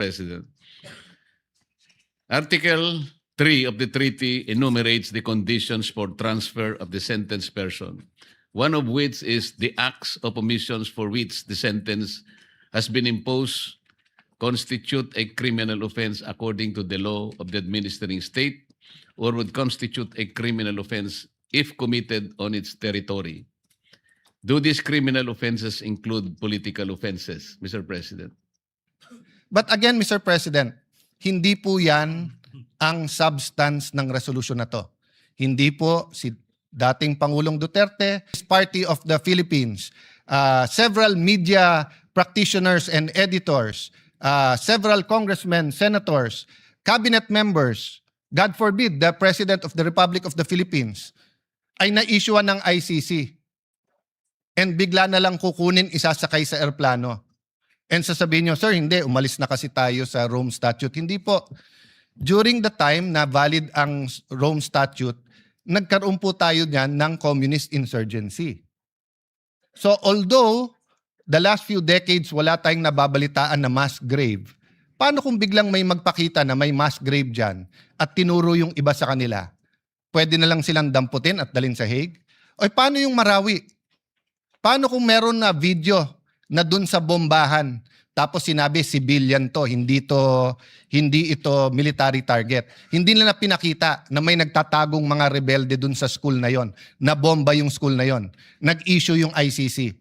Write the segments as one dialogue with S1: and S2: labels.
S1: President. Article 3 of the treaty enumerates the conditions for transfer of the sentenced person, one of which is the acts of omissions for which the sentence has been imposed constitute a criminal offense according to the law of the administering state or would constitute a criminal offense if committed on its territory. Do these criminal offenses include political offenses, Mr. President?
S2: But again, Mr. President, hindi po yan ang substance ng resolution na to. Hindi po si dating Pangulong Duterte, Party of the Philippines, several media practitioners and editors, several congressmen, senators, cabinet members, God forbid, the President of the Republic of the Philippines, ay na-issuean ng ICC. And bigla na lang kukunin, isasakay sa aeroplano. And sasabihin nyo, sir, hindi, umalis na kasi tayo sa Rome Statute. Hindi po. During the time na valid ang Rome Statute, nagkaroon po tayo niyan ng communist insurgency. So although the last few decades wala tayong nababalitaan na mass grave, paano kung biglang may magpakita na may mass grave dyan at tinuro yung iba sa kanila? Pwede na lang silang damputin at dalhin sa Hague? O paano yung Marawi? Paano kung meron na video na dun sa bombahan tapos sinabi civilian to, hindi ito military target. Hindi nila pinakita na may nagtatagong mga rebelde dun sa school na yon, na bomba yung school na yon. Nag-issue yung ICC.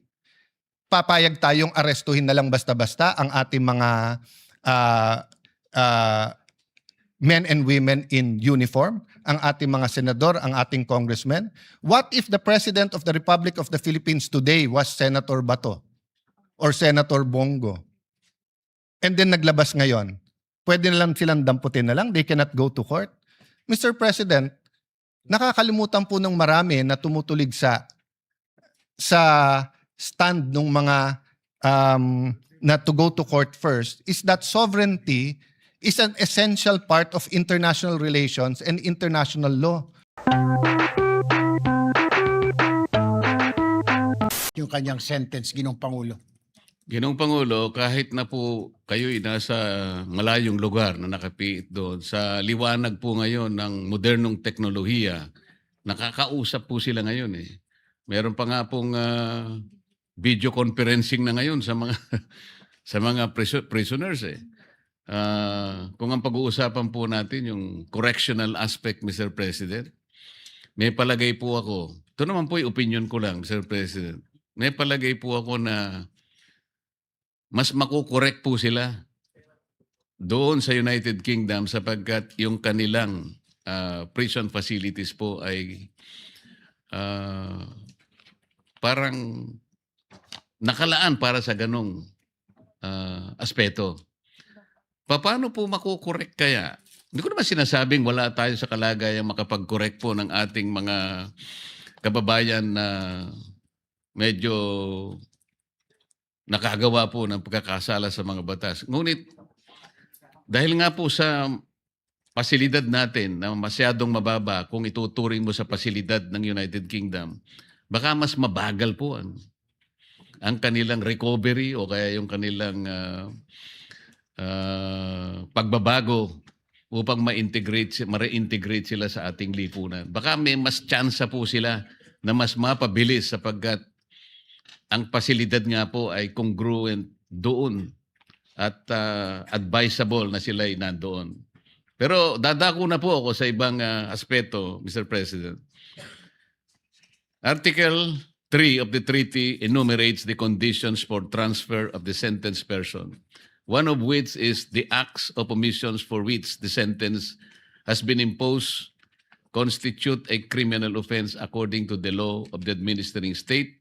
S2: Papayag tayong arestuhin na lang basta-basta ang ating mga men and women in uniform, ang ating mga senador, ang ating congressmen? What if the President of the Republic of the Philippines today was Senator Bato or Senator Bongo? And then naglabas ngayon. Pwede na lang silang damputin na lang. They cannot go to court. Mr. President, nakakalimutan po ng marami na tumutulig sa stand ng mga na to go to court first is that sovereignty is an essential part of international relations and international law.
S3: Yung kanyang sentence, Ginong Pangulo.
S1: Ginong Pangulo, kahit na po kayo'y nasa malayong lugar na nakapiit doon, sa liwanag po ngayon ng modernong teknolohiya, nakakausap po sila ngayon eh. Meron pa nga pong video conferencing na ngayon sa mga sa mga prisoners eh. Kung ang pag-uusapan po natin yung correctional aspect, Mr. President, may palagay po ako, ito naman po yung opinion ko lang, Mr. President, may palagay po ako na mas makukorek po sila doon sa United Kingdom sapagkat yung kanilang prison facilities po ay parang nakalaan para sa ganong aspeto. Paano po makukorek kaya? Hindi ko naman sinasabing wala tayo sa kalagayang makapag-correct po ng ating mga kababayan na medyo nakagawa po ng pagkakasala sa mga batas. Ngunit dahil nga po sa pasilidad natin na masyadong mababa kung ituturing mo sa pasilidad ng United Kingdom, baka mas mabagal po ang kanilang recovery o kaya yung kanilang pagbabago upang ma-reintegrate sila sa ating lipunan. Baka may mas tsansa po sila na mas mapabilis sapagkat ang pasilidad nga po ay congruent doon at advisable na sila ay nandoon. Pero dadako na po ako sa ibang aspeto, Mr. President. Article 3 of the treaty enumerates the conditions for transfer of the sentenced person, one of which is the acts of omissions for which the sentence has been imposed constitute a criminal offense according to the law of the administering state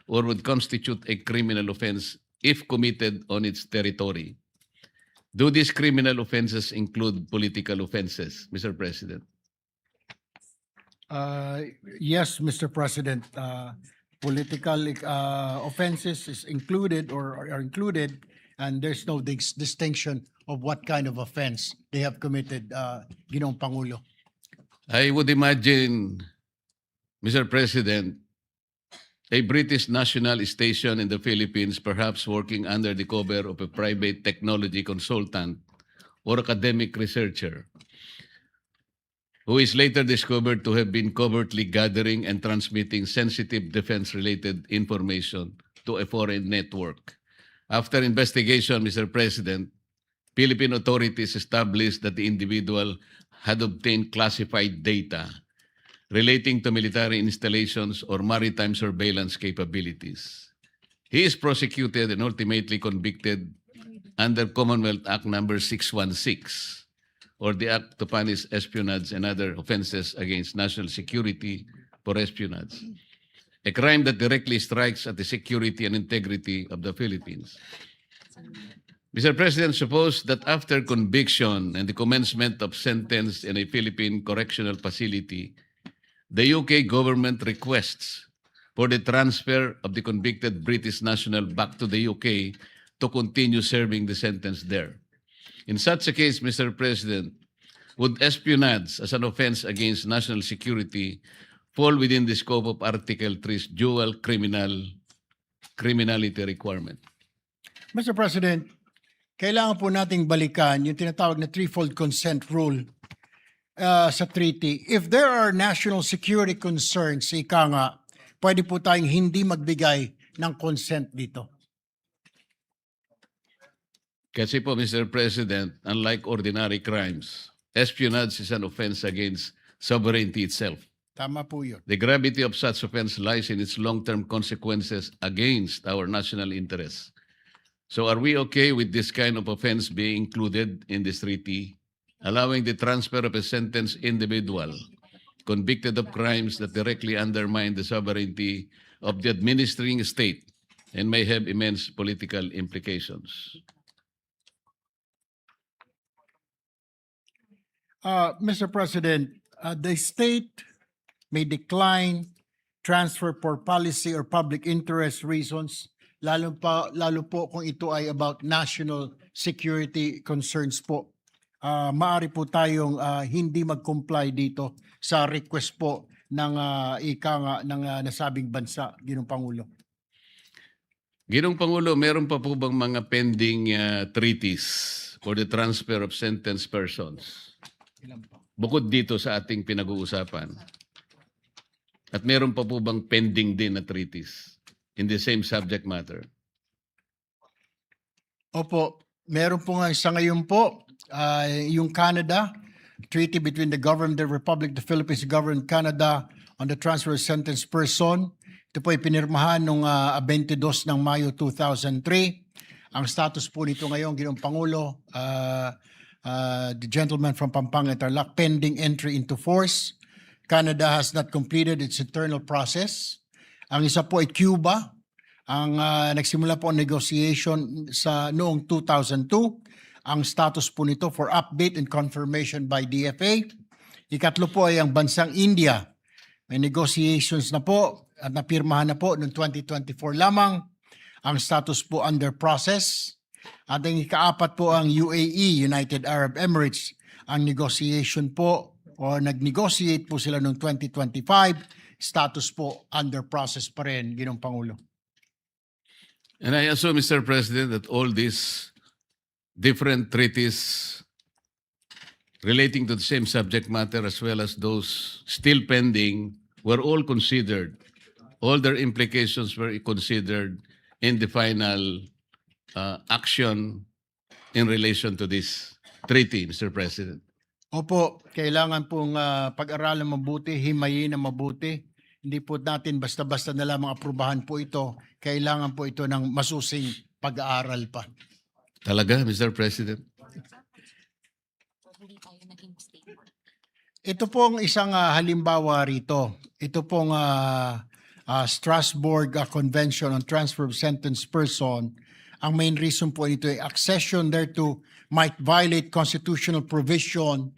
S1: or would constitute a criminal offense if committed on its territory. Do these criminal offenses include political offenses, Mr. President?
S3: Yes, Mr. President. Political offenses is included or are included, and there's no distinction of what kind of offense they have committed, Ginong Pangulo.
S1: I would imagine, Mr. President, a British national station in the Philippines, perhaps working under the cover of a private technology consultant, or academic researcher who is later discovered to have been covertly gathering and transmitting sensitive defense-related information to a foreign network. After investigation, Mr. President, Philippine authorities established that the individual had obtained classified data relating to military installations or maritime surveillance capabilities. He is prosecuted and ultimately convicted under Commonwealth Act number 616, or the Act to Punish Espionage and Other Offenses Against National Security for Espionage, a crime that directly strikes at the security and integrity of the Philippines. Mr. President, suppose that after conviction and the commencement of sentence in a Philippine correctional facility, the UK government requests for the transfer of the convicted British national back to the UK to continue serving the sentence there. In such a case, Mr. President, would espionage as an offense against national security fall within the scope of Article 3's dual criminality requirement?
S3: Mr. President, kailangan po nating balikan yung tinatawag na threefold consent rule sa treaty. If there are national security concerns, ika nga, pwede po tayong hindi magbigay ng consent dito.
S1: Kasi po, Mr. President, unlike ordinary crimes, espionage is an offense against sovereignty itself.
S3: Tama po yun.
S1: The gravity of such offense lies in its long-term consequences against our national interests. So are we okay with this kind of offense being included in this treaty, allowing the transfer of a sentenced individual convicted of crimes that directly undermine the sovereignty of the administering state and may have immense political implications?
S3: Mr. President, the state may decline transfer for policy or public interest reasons, lalo po kung ito ay about national security concerns po. Maaari po tayong hindi mag-comply dito sa request po ng nasabing bansa, Ginong Pangulo.
S1: Ginong Pangulo, meron pa po bang mga pending treaties for the transfer of sentenced persons? Bukod dito sa ating pinag-uusapan. At meron pa po bang pending din na treaties in the same subject matter?
S3: Opo, meron po nga isa ngayon po, yung Canada, treaty between the government, the Republic of the Philippines, government Canada on the transfer of sentenced person. Ito po ay pinirmahan noong 22 ng Mayo 2003. Ang status po nito ngayon, Ginong Pangulo, the gentleman from Pampanga Tarlac, pending entry into force. Canada has not completed its internal process. Ang isa po ay Cuba. Ang nagsimula po ang negotiation sa noong 2002. Ang status po nito for update and confirmation by DFA. Ikatlo po ay ang bansang India. May negotiations na po at napirmahan na po noong 2024 lamang. Ang status po under process. At ang ikaapat po ang UAE, United Arab Emirates. Ang negotiation po o nag-negotiate po sila noong 2025. Status po under process pa rin, Ginong Pangulo.
S1: And I assume, Mr. President, that all these different treaties relating to the same subject matter as well as those still pending were all considered. All their implications were considered in the final action in relation to this treaty, Mr. President.
S3: Opo, kailangan pong pag-aralan mabuti, himayin na mabuti. Hindi po natin basta-basta na lamang aprubahan po ito. Kailangan po ito ng masusing pag-aaral pa.
S1: Talaga, Mr. President?
S3: Ito pong isang halimbawa rito. Ito pong Strasbourg Convention on Transfer of Sentenced Person. Ang main reason po nito ay accession thereto might violate constitutional provision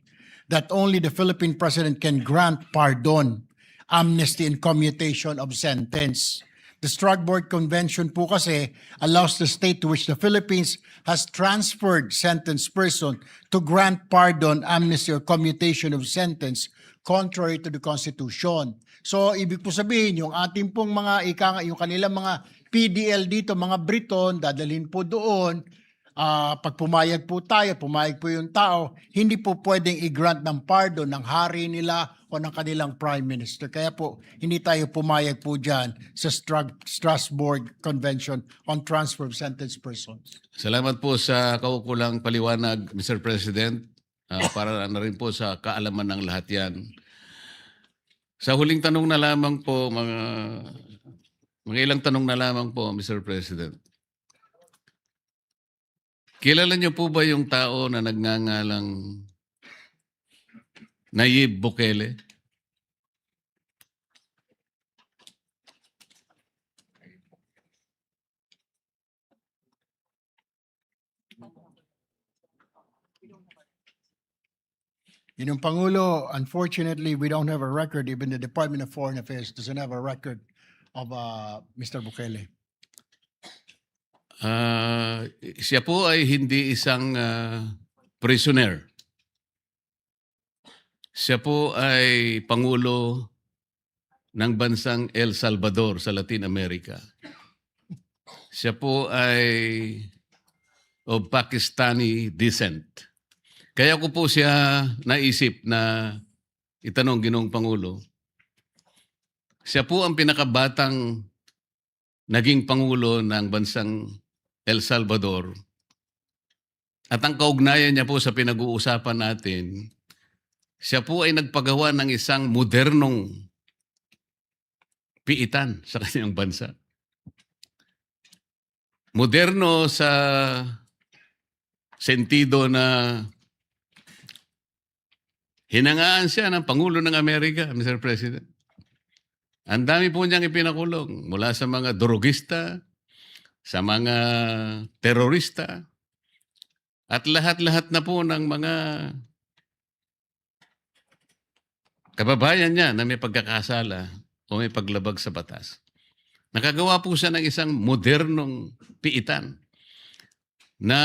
S3: that only the Philippine President can grant pardon, amnesty, and commutation of sentence. The Strasbourg Convention po kasi allows the state to which the Philippines has transferred sentenced person to grant pardon, amnesty, or commutation of sentence contrary to the Constitution. So, ibig po sabihin, yung ating pong mga yung kanilang mga PDL dito, mga Briton, dadalhin po doon, pag pumayag po tayo, pumayag po yung tao, hindi po pwedeng i-grant ng pardon ng hari nila o ng kanilang prime minister. Kaya po, hindi tayo pumayag po dyan sa Strasbourg Convention on Transfer of Sentenced Persons.
S1: Salamat po sa kaukulang paliwanag, Mr. President. Para na rin po sa kaalaman ng lahat yan. Sa huling tanong na lamang po, mga ilang tanong na lamang po, Mr. President. Kilala niyo po ba yung tao na nagngangalang Nayib Bukele?
S3: Yung Pangulo, unfortunately, we don't have a record. Even the Department of Foreign Affairs doesn't have a record of Mr. Bukele.
S1: Siya po ay hindi isang prisoner. Siya po ay Pangulo ng bansang El Salvador sa Latin America. Siya po ay of Pakistani descent. Kaya ko po siya naisip na itanong Ginoong Pangulo. Siya po ang pinakabatang naging Pangulo ng bansang El Salvador. At ang kaugnayan niya po sa pinag-uusapan natin, siya po ay nagpagawa ng isang modernong piitan sa kanyang bansa. Moderno sa sentido na hinangaan siya ng Pangulo ng Amerika, Mr. President. Ang dami po niyang ipinakulong mula sa mga drogista, sa mga terorista, at lahat-lahat na po ng mga kababayan niya na may pagkakasala o may paglabag sa batas. Nakagawa po siya ng isang modernong piitan na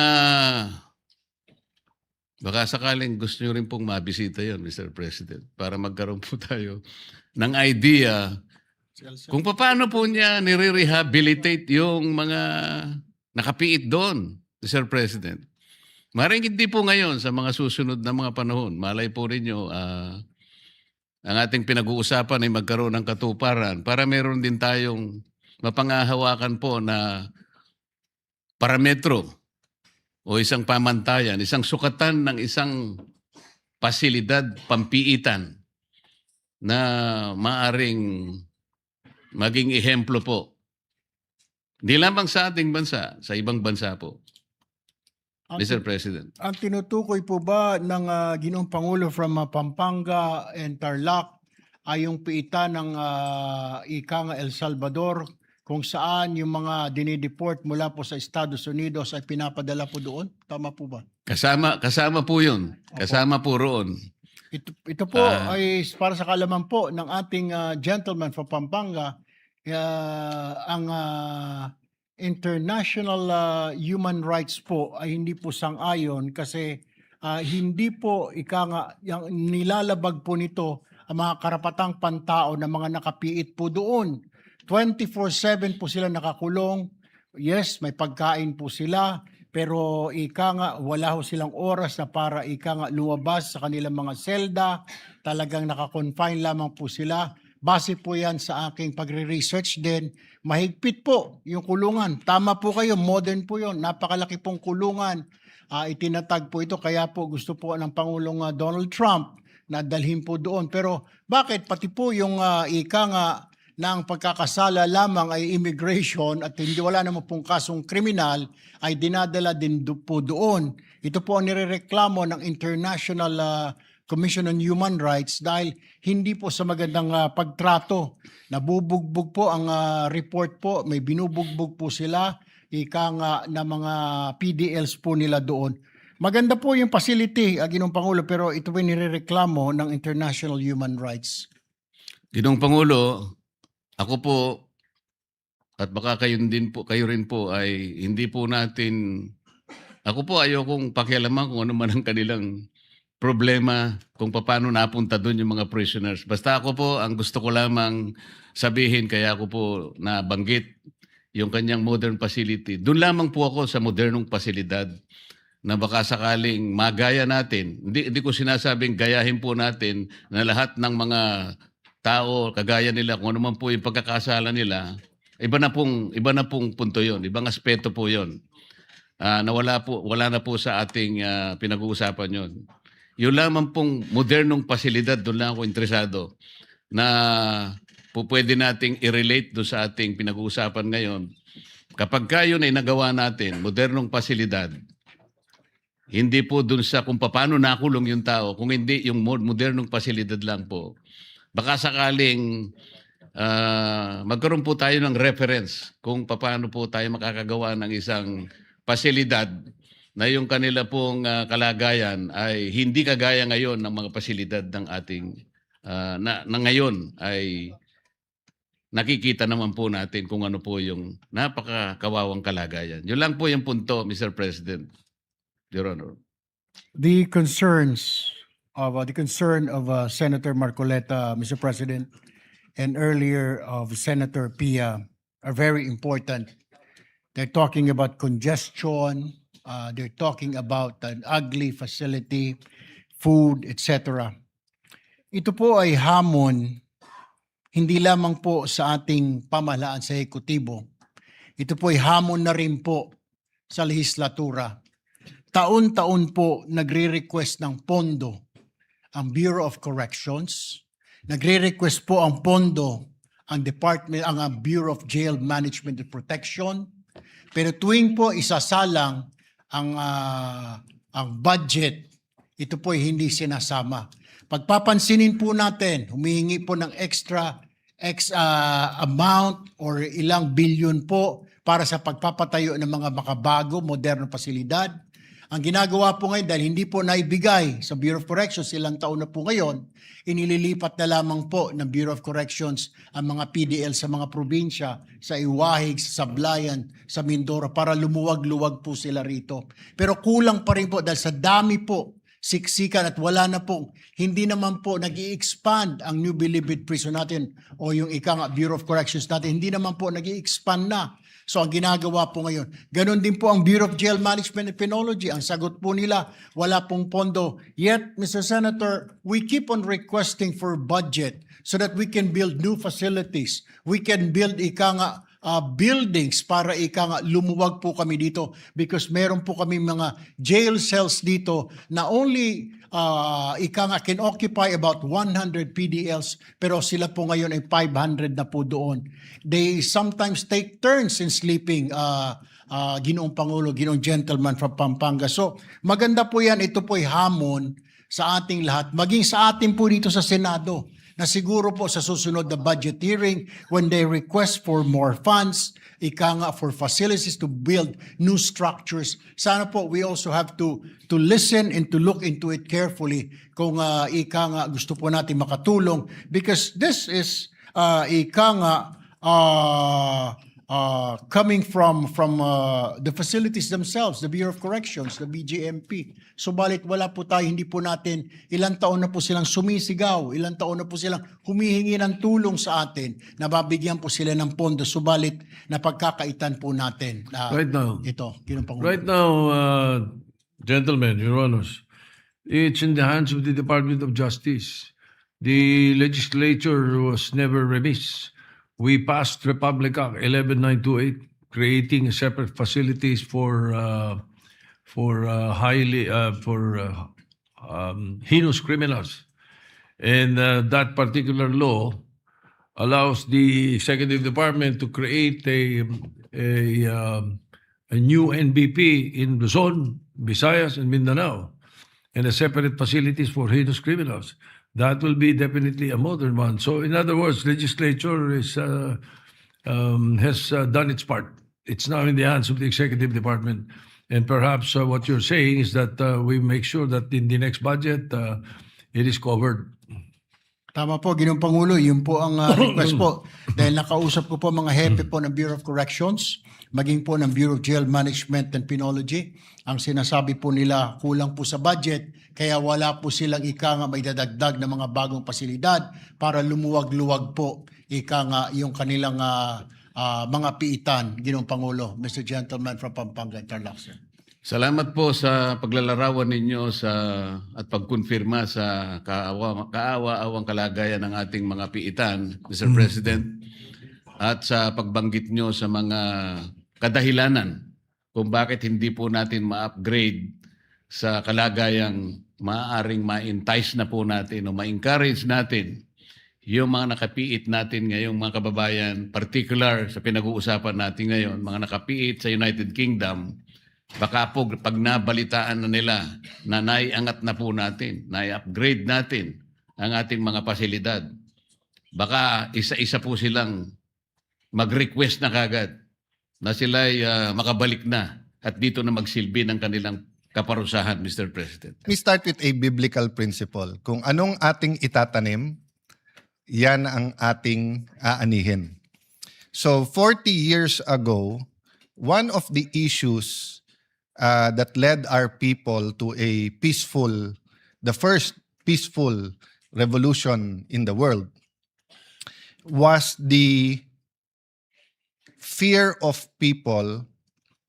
S1: baka sakaling gusto nyo rin pong mabisita yon, Mr. President, para magkaroon po tayo ng idea kung paano po niya nire-rehabilitate yung mga nakapiit doon, Mr. President. Maring hindi po ngayon sa mga susunod na mga panahon. Malay po ninyo, ang ating pinag-uusapan ay magkaroon ng katuparan para meron din tayong mapangahawakan po na parametro o isang pamantayan, isang sukatan ng isang pasilidad, pampiitan na maaring maging ehemplo po. Hindi lamang sa ating bansa, sa ibang bansa po. Mr. President.
S3: Ang tinutukoy po ba ng Ginoong Pangulo from Pampanga and Tarlac ay yung piitan ng ika nga El Salvador kung saan yung mga dinideport mula po sa Estados Unidos ay pinapadala po doon? Tama po ba?
S1: Kasama po yun. Kasama po roon.
S3: Ito po ay para sa kalaman po ng ating gentleman from Pampanga, ang international human rights po ay hindi po sang-ayon kasi hindi po yung nilalabag po nito ang mga karapatang pantao ng mga nakapiit po doon. 24/7 po sila nakakulong. Yes, may pagkain po sila. Pero wala ho silang oras na para lumabas sa kanilang mga selda. Talagang nakakonfine lamang po sila. Base po yan sa aking pagre-research din. Mahigpit po yung kulungan. Tama po kayo, modern po yun. Napakalaki pong kulungan. Itinatag po ito. Kaya po gusto po ng Pangulong Donald Trump na dalhin po doon. Pero bakit? Pati po yung na ang pagkakasala lamang ay immigration at hindi wala naman pong kasong kriminal ay dinadala din po doon. Ito po ang nirereklamo ng International Commission on Human Rights dahil hindi po sa magandang pagtrato. Nabubugbog po ang report po, may binubugbog po sila na mga PDLs po nila doon. Maganda po yung facility, Ginoong Pangulo, pero ito po yung nirereklamo ng International Human Rights.
S1: Ginoong Pangulo, ako po, at baka kayo rin po ay hindi po natin, ako po ayokong pakialaman kung ano man ang kanilang problema, kung paano napunta doon yung mga prisoners. Basta ako po, ang gusto ko lamang sabihin, kaya ako po nabanggit yung kanyang modern facility. Doon lamang po ako sa modernong pasilidad na baka sakaling magaya natin. Hindi ko sinasabing gayahin po natin na lahat ng mga tao kagaya nila kung ano man po yung pagkakasala nila. Iba na pong punto 'yon, ibang aspeto po 'yon. Wala na po sa ating pinag-uusapan 'yon. Yung lamang pong modernong pasilidad, doon lang ako interesado na po pwede nating i-relate doon sa ating pinag-uusapan ngayon. Kapag yun ay nagawa natin, modernong pasilidad, hindi po dun sa kung paano nakulong yung tao, kung hindi yung modernong pasilidad lang po. Baka sakaling magkaroon po tayo ng reference kung paano po tayo makakagawa ng isang pasilidad na yung kanila pong kalagayan ay hindi kagaya ngayon ng mga pasilidad ng ating na ngayon ay nakikita naman po natin kung ano po yung napakakawawang kalagayan. Yun lang po yung punto, Mr. President. Your Honor.
S3: The concern of Senator Marcoleta, Mr. President, and earlier of Senator Pia are very important. They're talking about congestion. They're talking about an ugly facility, food, etc. Ito po ay hamon hindi lamang po sa ating pamahalaan sa ehekutibo. Ito po ay hamon na rin po sa lehislatura. Taon-taon po nagre-request ng pondo ang Bureau of Corrections. Nagre-request po ang pondo ang Bureau of Jail Management and Protection. Pero tuwing po isasalang ang budget, ito po ay hindi sinasama. Pagpapansinin po natin, humihingi po ng extra amount or ilang bilyon po para sa pagpapatayo ng mga makabago, modernong pasilidad. Ang ginagawa po ngayon, dahil hindi po naibigay sa Bureau of Corrections, ilang taon na po ngayon, inililipat na lamang po ng Bureau of Corrections ang mga PDL sa mga probinsya, sa Iwahig, sa Sablayan, sa Mindoro, para lumuwag-luwag po sila rito. Pero kulang pa rin po dahil sa dami po, siksikan at wala na po, hindi naman po nag-i-expand ang New Bilibid Prison natin o yung Bureau of Corrections natin, hindi naman po nag-i-expand na. So ang ginagawa po ngayon, ganun din po ang Bureau of Jail Management and Penology. Ang sagot po nila, wala pong pondo. Yet, Mr. Senator, we keep on requesting for budget so that we can build new facilities. We can build buildings para lumuwag po kami dito because meron po kami mga jail cells dito na only can occupy about 100 PDLs pero sila po ngayon ay 500 na po doon. They sometimes take turns in sleeping, Ginoong Pangulo, Ginoong Gentleman from Pampanga. So maganda po yan, ito po ay hamon sa ating lahat, maging sa atin po dito sa Senado, na siguro po sa susunod na budget hearing, when they request for more funds, for facilities to build new structures, sana po we also have to listen and to look into it carefully kung gusto po natin makatulong because this is coming from the facilities themselves, the Bureau of Corrections, the BJMP. Subalit wala po tayo, hindi po natin, ilang taon na po silang sumisigaw, ilang taon na po silang humihingi ng tulong sa atin, nababigyan po sila ng pondo, subalit napagkakaitan po natin.
S4: Right now.
S3: Ito, Pangulo.
S4: Right now, gentlemen, Your Honors, it's in the hands of the Department of Justice. The legislature was never remiss. We passed Republic Act 11928, creating separate facilities for heinous criminals, and that particular law allows the executive department to create a new NBP in Luzon, Visayas, and Mindanao, and a separate facilities for heinous criminals. That will be definitely a modern one. So, in other words, legislature has done its part. It's now in the hands of the executive department. And perhaps what you're saying is that we make sure that in the next budget, it is covered.
S3: Tama po, Ginoong Pangulo, yun po ang request po. Dahil nakausap ko po mga hepe po ng Bureau of Corrections, maging po ng Bureau of Jail Management and Penology. Ang sinasabi po nila, kulang po sa budget, kaya wala po silang may dadagdag na mga bagong pasilidad para lumuwag-luwag po yung kanilang mga piitan, Ginoong Pangulo, Mr. Gentleman from Pampanga and Tarlac, sir.
S1: Salamat po sa paglalarawan ninyo at pagkonfirma sa kaawa-awang kalagayan ng ating mga piitan, Mr. President, at sa pagbanggit nyo sa mga kadahilanan kung bakit hindi po natin ma-upgrade sa kalagayang maaaring ma-entice na po natin o ma-encourage natin yung mga nakapiit natin ngayong mga kababayan, particular sa pinag-uusapan natin ngayon, mga nakapiit sa United Kingdom. Baka po pag nabalitaan na nila na naiangat na po natin, nai-upgrade natin ang ating mga pasilidad, baka isa-isa po silang mag-request na kagad na sila'y makabalik na at dito na magsilbi ng kanilang kaparusahan, Mr. President.
S2: Let me start with a biblical principle. Kung anong ating itatanim, yan ang ating aanihin. So 40 years ago, one of the issues that led our people to the first peaceful revolution in the world was the fear of people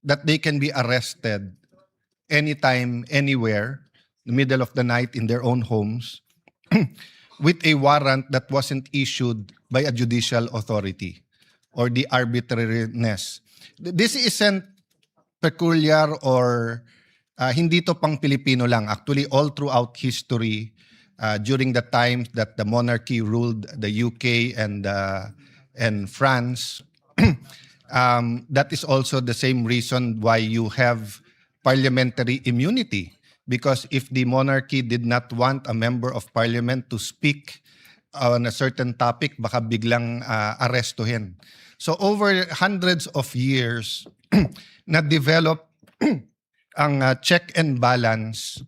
S2: that they can be arrested anytime, anywhere, in the middle of the night in their own homes, with a warrant that wasn't issued by a judicial authority or the arbitrariness. This isn't peculiar or hindi to pang Pilipino lang. Actually, all throughout history, during the times that the monarchy ruled the UK and France, that is also the same reason why you have parliamentary immunity. Because if the monarchy did not want a member of parliament to speak on a certain topic, baka biglang arestuhin. So over hundreds of years, na-develop ang check and balance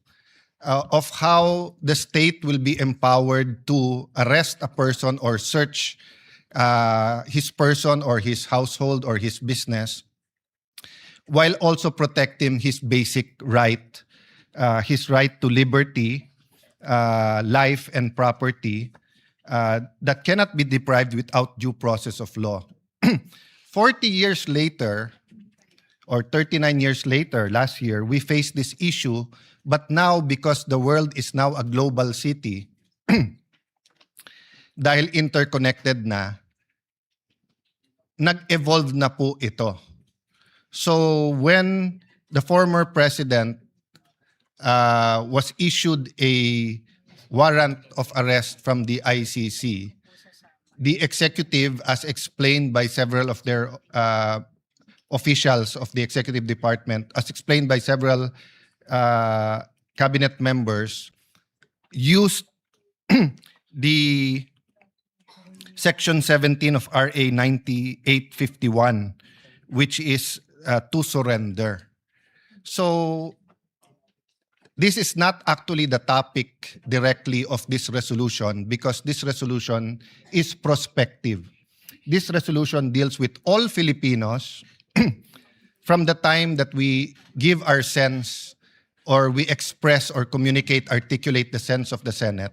S2: of how the state will be empowered to arrest a person or search his person or his household or his business, while also protecting his basic right, his right to liberty, life and property that cannot be deprived without due process of law. 40 years later, or 39 years later, last year, we faced this issue, but now because the world is now a global city, dahil interconnected na, nag-evolve na po ito. So when the former president was issued a warrant of arrest from the ICC, the executive, as explained by several of their officials of the executive department, as explained by several cabinet members, used the Section 17 of RA 9851, which is to surrender. So this is not actually the topic directly of this resolution because this resolution is prospective. This resolution deals with all Filipinos from the time that we give our sense or we express or communicate, articulate the sense of the Senate,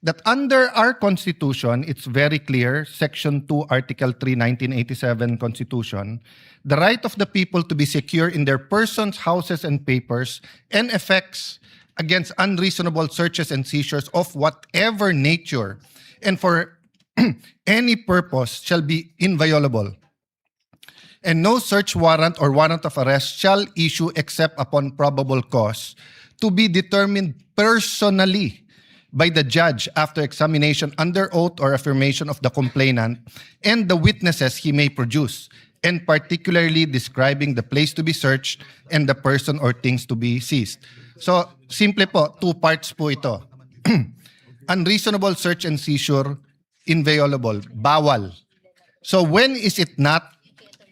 S2: that under our Constitution, it's very clear, Section 2, Article 3, 1987 Constitution, the right of the people to be secure in their persons, houses, and papers, and effects against unreasonable searches and seizures of whatever nature, and for any purpose shall be inviolable. And no search warrant or warrant of arrest shall issue except upon probable cause to be determined personally by the judge after examination under oath or affirmation of the complainant and the witnesses he may produce, and particularly describing the place to be searched and the person or things to be seized. So, simple po, two parts po ito. Unreasonable search and seizure, inviolable, bawal. So, when is it not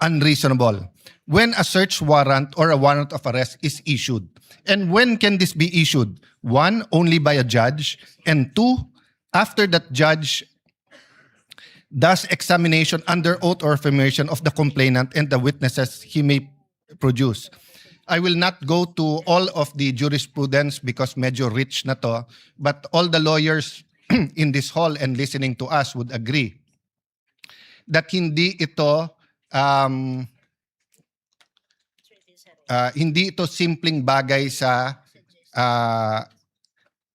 S2: unreasonable? When a search warrant or a warrant of arrest is issued. And when can this be issued? One, only by a judge. And two, after that judge does examination under oath or affirmation of the complainant and the witnesses he may produce. I will not go to all of the jurisprudence because medyo rich na to, but all the lawyers in this hall and listening to us would agree that hindi ito um, hindi ito simpleng bagay sa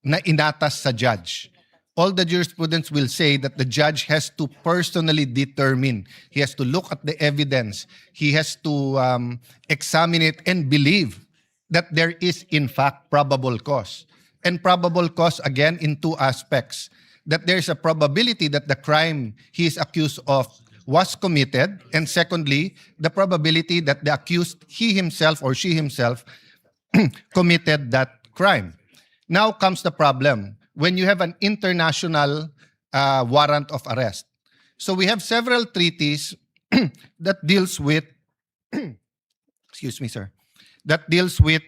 S2: na inatas sa judge. All the jurisprudence will say that the judge has to personally determine. He has to look at the evidence. He has to examine it and believe that there is in fact probable cause. And probable cause, again, in two aspects. That there is a probability that the crime he is accused of was committed. And secondly, the probability that the accused, he himself or she himself, committed that crime. Now comes the problem. When you have an international warrant of arrest. So we have several treaties that deals with, excuse me, sir, that deals with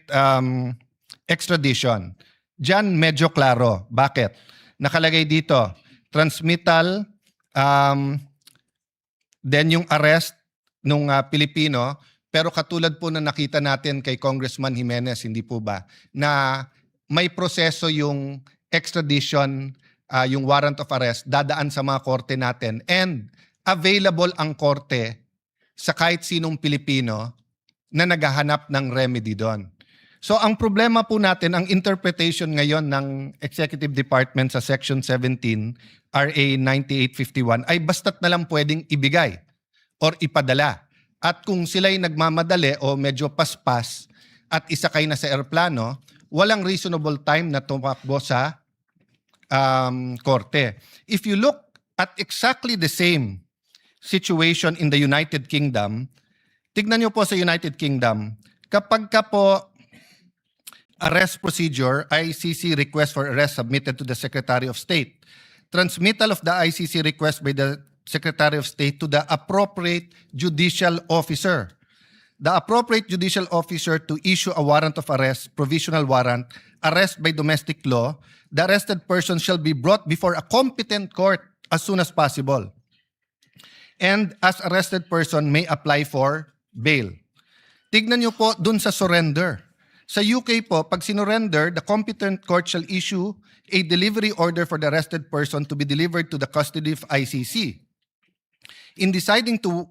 S2: extradition. Diyan medyo klaro. Bakit? Nakalagay dito, transmittal, then yung arrest nung Pilipino, pero katulad po na nakita natin kay Congressman Jimenez, hindi po ba, na may proseso yung extradition, yung warrant of arrest, dadaan sa mga korte natin and available ang korte sa kahit sinong Pilipino na naghahanap ng remedy doon. So ang problema po natin, ang interpretation ngayon ng Executive Department sa Section 17, RA 9851, ay basta't na lang pwedeng ibigay or ipadala. At kung sila'y nagmamadali o medyo paspas at isakay na sa eroplano, walang reasonable time na tumakbo sa korte. If you look at exactly the same situation in the United Kingdom, tignan nyo po sa United Kingdom, kapag ka po arrest procedure, ICC request for arrest submitted to the Secretary of State, transmittal of the ICC request by the Secretary of State to the appropriate judicial officer. The appropriate judicial officer to issue a warrant of arrest, provisional warrant, arrest by domestic law, the arrested person shall be brought before a competent court as soon as possible. And as arrested person may apply for bail. Tignan nyo po dun sa surrender. Sa UK po, pag sinurrender, the competent court shall issue a delivery order for the arrested person to be delivered to the custody of ICC. In deciding to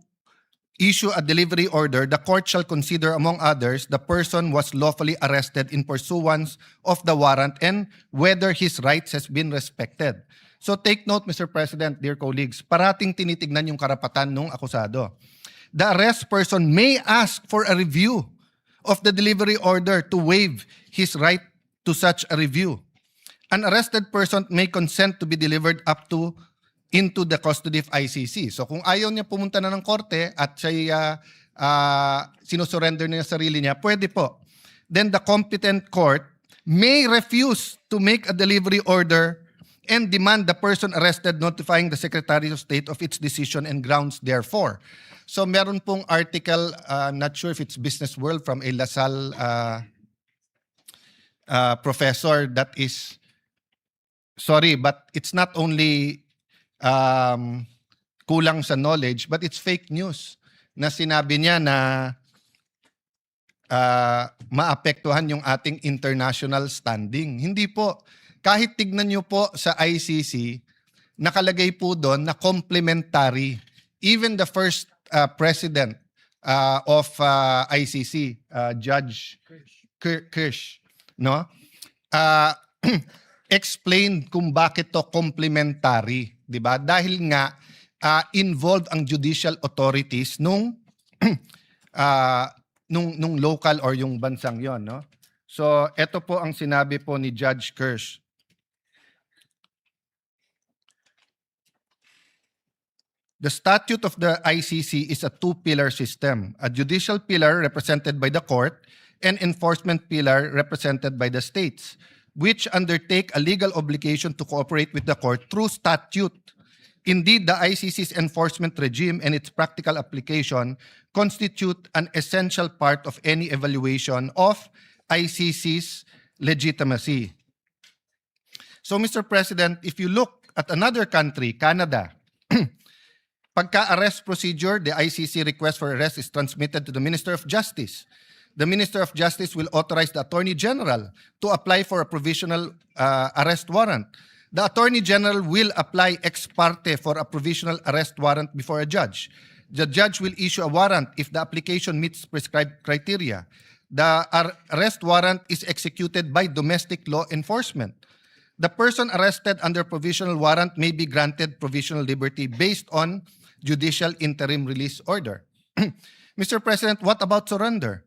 S2: issue a delivery order, the court shall consider, among others, the person was lawfully arrested in pursuance of the warrant and whether his rights has been respected. So take note, Mr. President, dear colleagues, parating tinitignan yung karapatan ng akusado. The arrest person may ask for a review of the delivery order to waive his right to such a review. An arrested person may consent to be delivered up to into the custody of ICC. So kung ayaw niya pumunta na ng korte at siya sinusurrender niya sarili niya, pwede po. Then the competent court may refuse to make a delivery order and demand the person arrested notifying the Secretary of State of its decision and grounds therefore. So meron pong article, not sure if it's Business World from a LaSalle professor that is, sorry, but it's not only kulang sa knowledge, but it's fake news na sinabi niya na maapektuhan yung ating international standing. Hindi po. Kahit tignan niyo po sa ICC, nakalagay po doon na complementary. Even the first president of ICC, Judge Kirsch, no? Explain kung bakit to complementary, 'di ba? Dahil nga involved ang judicial authorities nung local or yung bansang 'yon, no? So, ito po ang sinabi po ni Judge Kirsch. The statute of the ICC is a two-pillar system, a judicial pillar represented by the court and enforcement pillar represented by the states, which undertake a legal obligation to cooperate with the court through statute. Indeed, the ICC's enforcement regime and its practical application constitute an essential part of any evaluation of ICC's legitimacy. So, Mr. President, if you look at another country, Canada, pagka-arrest procedure, the ICC request for arrest is transmitted to the Minister of Justice. The Minister of Justice will authorize the Attorney General to apply for a provisional arrest warrant. The Attorney General will apply ex parte for a provisional arrest warrant before a judge. The judge will issue a warrant if the application meets prescribed criteria. The arrest warrant is executed by domestic law enforcement. The person arrested under provisional warrant may be granted provisional liberty based on judicial interim release order. Mr. President, what about surrender?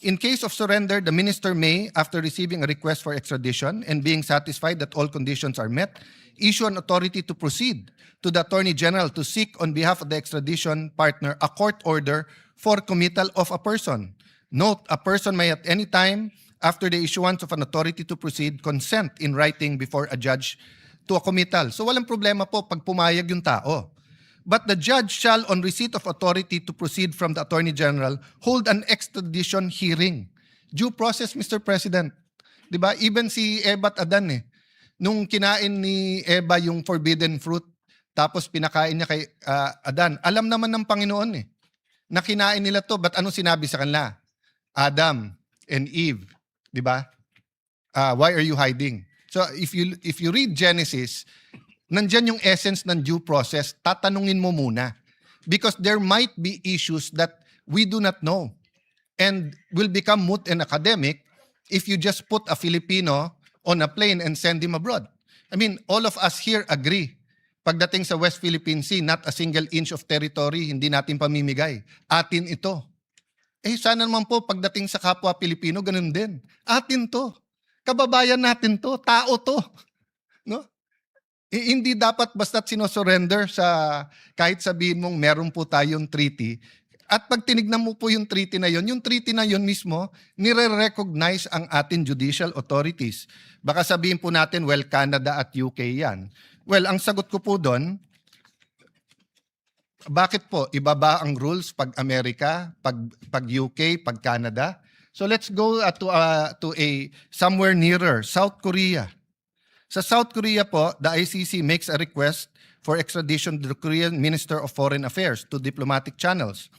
S2: In case of surrender, the minister may, after receiving a request for extradition and being satisfied that all conditions are met, issue an authority to proceed to the Attorney General to seek on behalf of the extradition partner a court order for committal of a person. Note, a person may at any time after the issuance of an authority to proceed consent in writing before a judge to a committal. So walang problema po pag pumayag yung tao. But the judge shall, on receipt of authority to proceed from the Attorney General, hold an extradition hearing. Due process, Mr. President. Diba? Even si Eva at Adan nung kinain ni Eva yung forbidden fruit, tapos pinakain niya kay Adan, alam naman ng Panginoon na kinain nila to, but ano sinabi sa kanila? Adam and Eve, diba? Why are you hiding? So if you read Genesis, nandyan yung essence ng due process, tatanungin mo muna. Because there might be issues that we do not know and will become moot and academic if you just put a Filipino on a plane and send him abroad. I mean, all of us here agree. Pagdating sa West Philippine Sea, not a single inch of territory hindi natin pamimigay. Atin ito. Sana naman po pagdating sa kapwa Pilipino, ganun din. Atin to. Kababayan natin to. Tao to. No? Hindi dapat basta't sinosurrender sa kahit sabihin mong meron po tayong treaty. At pag tinignan mo po yung treaty na yun mismo, nire-recognize ang ating judicial authorities. Baka sabihin po natin, well, Canada at UK yan. Well, ang sagot ko po doon, bakit po ibaba ang rules pag Amerika, pag UK, pag Canada? So let's go to a somewhere nearer, South Korea. Sa South Korea po, the ICC makes a request for extradition to the Korean Minister of Foreign Affairs to diplomatic channels.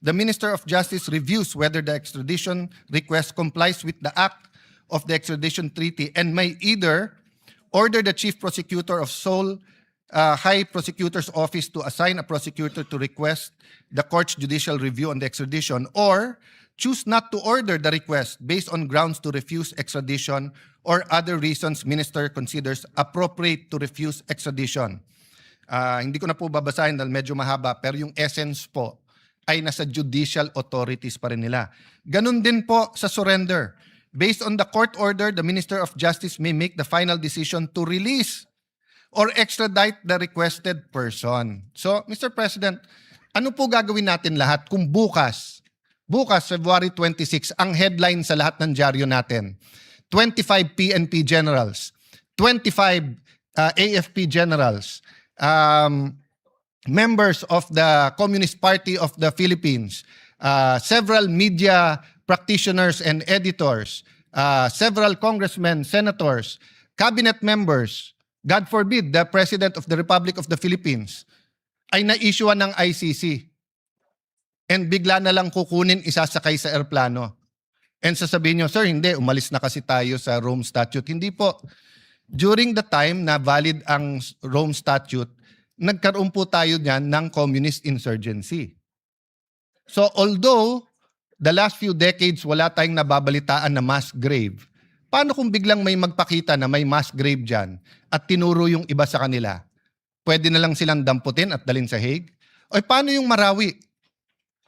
S2: The Minister of Justice reviews whether the extradition request complies with the act of the extradition treaty and may either order the Chief Prosecutor of Seoul High Prosecutor's Office to assign a prosecutor to request the court's judicial review on the extradition or choose not to order the request based on grounds to refuse extradition or other reasons minister considers appropriate to refuse extradition. Hindi ko na po babasahin dahil medyo mahaba, pero yung essence po ay nasa judicial authorities pa rin nila. Ganun din po sa surrender. Based on the court order, the Minister of Justice may make the final decision to release or extradite the requested person. So, Mr. President, ano po gagawin natin lahat kung bukas, February 26, ang headline sa lahat ng dyaryo natin, 25 PNP generals, 25 AFP generals, members of the Communist Party of the Philippines, several media practitioners and editors, several congressmen, senators, cabinet members, God forbid, the President of the Republic of the Philippines, ay na-issuean ng ICC. And bigla na lang kukunin, isasakay sa airplano. And sasabihin nyo, sir, hindi, umalis na kasi tayo sa Rome Statute. Hindi po. During the time na valid ang Rome Statute, nagkaroon po tayo niyan ng communist insurgency. So although the last few decades wala tayong nababalitaan na mass grave, paano kung biglang may magpakita na may mass grave dyan at tinuro yung iba sa kanila? Pwede na lang silang damputin at dalhin sa Hague? O paano yung Marawi?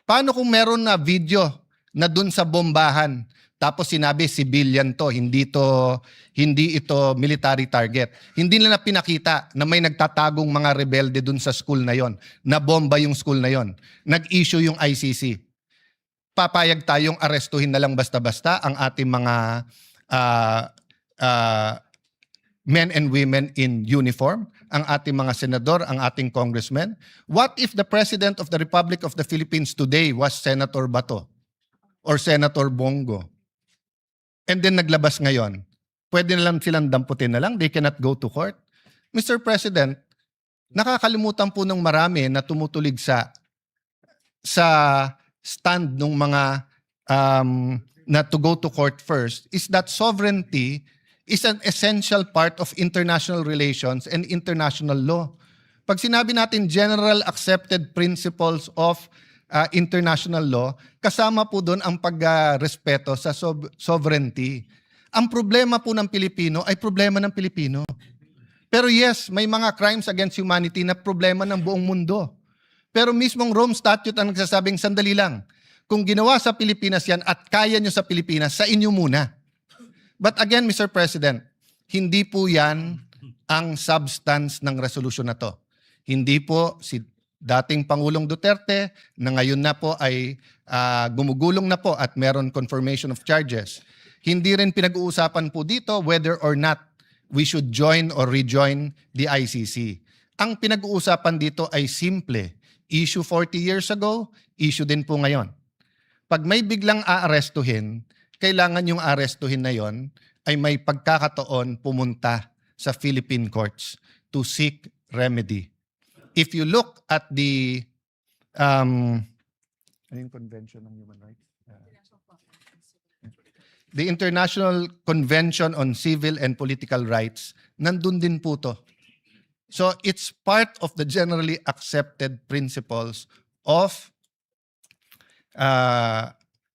S2: Paano kung meron na video na dun sa bombahan tapos sinabi civilian to, hindi ito military target. Hindi nila pinakita na may nagtatagong mga rebelde dun sa school na yon, na bomba yung school na yon. Nag-issue yung ICC. Papayag tayong arestuhin na lang basta-basta ang ating mga men and women in uniform, ang ating mga senador, ang ating congressmen. What if the President of the Republic of the Philippines today was Senator Bato or Senator Bongo? And then naglabas ngayon, pwede na lang silang damputin na lang, they cannot go to court. Mr. President, nakakalimutan po ng marami na tumutulig sa stand ng mga na to go to court first is that sovereignty is an essential part of international relations and international law. Pag sinabi natin general accepted principles of international law, kasama po doon ang pagrespeto sa sovereignty. Ang problema po ng Pilipino ay problema ng Pilipino. Pero yes, may mga crimes against humanity na problema ng buong mundo. Pero mismong Rome Statute ang nagsasabing, sandali lang, kung ginawa sa Pilipinas yan at kaya nyo sa Pilipinas, sa inyo muna. But again, Mr. President, hindi po yan ang substance ng resolution na to. Hindi po si dating Pangulong Duterte na ngayon na po ay gumugulong na po at meron confirmation of charges. Hindi rin pinag-uusapan po dito whether or not we should join or rejoin the ICC. Ang pinag-uusapan dito ay simple. Issue 40 years ago, issue din po ngayon. Pag may biglang aarestuhin, kailangan yung arestuhin na yon ay may pagkakataon pumunta sa Philippine courts to seek remedy. If you look at the Convention on Human Rights? The International Convention on Civil and Political Rights, nandun din po to. So it's part of the generally accepted principles of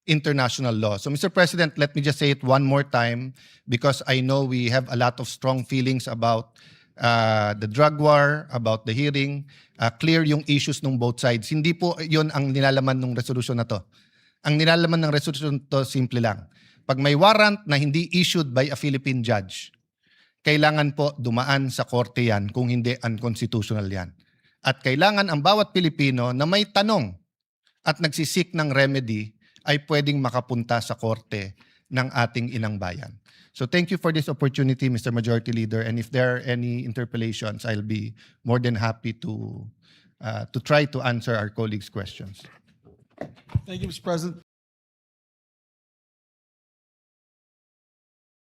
S2: international law. So Mr. President, let me just say it one more time because I know we have a lot of strong feelings about the drug war, about the hearing. Clear yung issues ng both sides. Hindi po yun ang nilalaman ng resolution na to. Ang nilalaman ng resolution to, simple lang. Pag may warrant na hindi issued by a Philippine judge, kailangan po dumaan sa korte yan, kung hindi unconstitutional yan. At kailangan ang bawat Pilipino na may tanong at nagsisik ng remedy ay pwedeng makapunta sa korte ng ating inang bayan. So thank you for this opportunity, Mr. Majority Leader. And if there are any interpellations, I'll be more than happy to try to answer our colleagues' questions.
S5: Thank you, Mr. President.